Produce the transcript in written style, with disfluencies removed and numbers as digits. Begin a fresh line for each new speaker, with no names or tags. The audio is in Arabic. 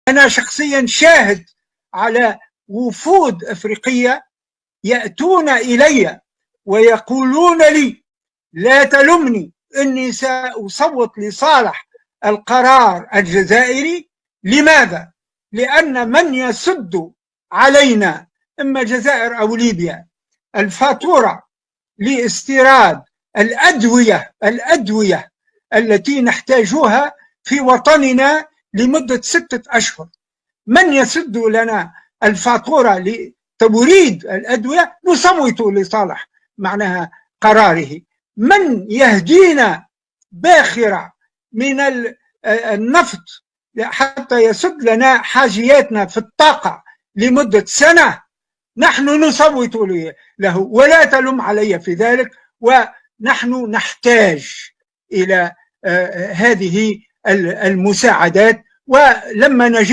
أنا شخصيا شاهد على وفود أفريقية يأتون إلي ويقولون لي لا تلمني إني سأصوت لصالح القرار الجزائري. لماذا؟ لأن من يسد علينا إما الجزائر أو ليبيا الفاتورة لاستيراد الأدوية التي نحتاجها في وطننا لمدة 6 أشهر، من يسد لنا الفاتورة لتوريد الأدوية نصوت لصالح معناها قراره. من يهدينا باخرة من النفط حتى يسد لنا حاجياتنا في الطاقة لمدة سنة نحن نصوت له، ولا تلم علي في ذلك. ونحن نحتاج إلى هذه المساعدات، ولما نجد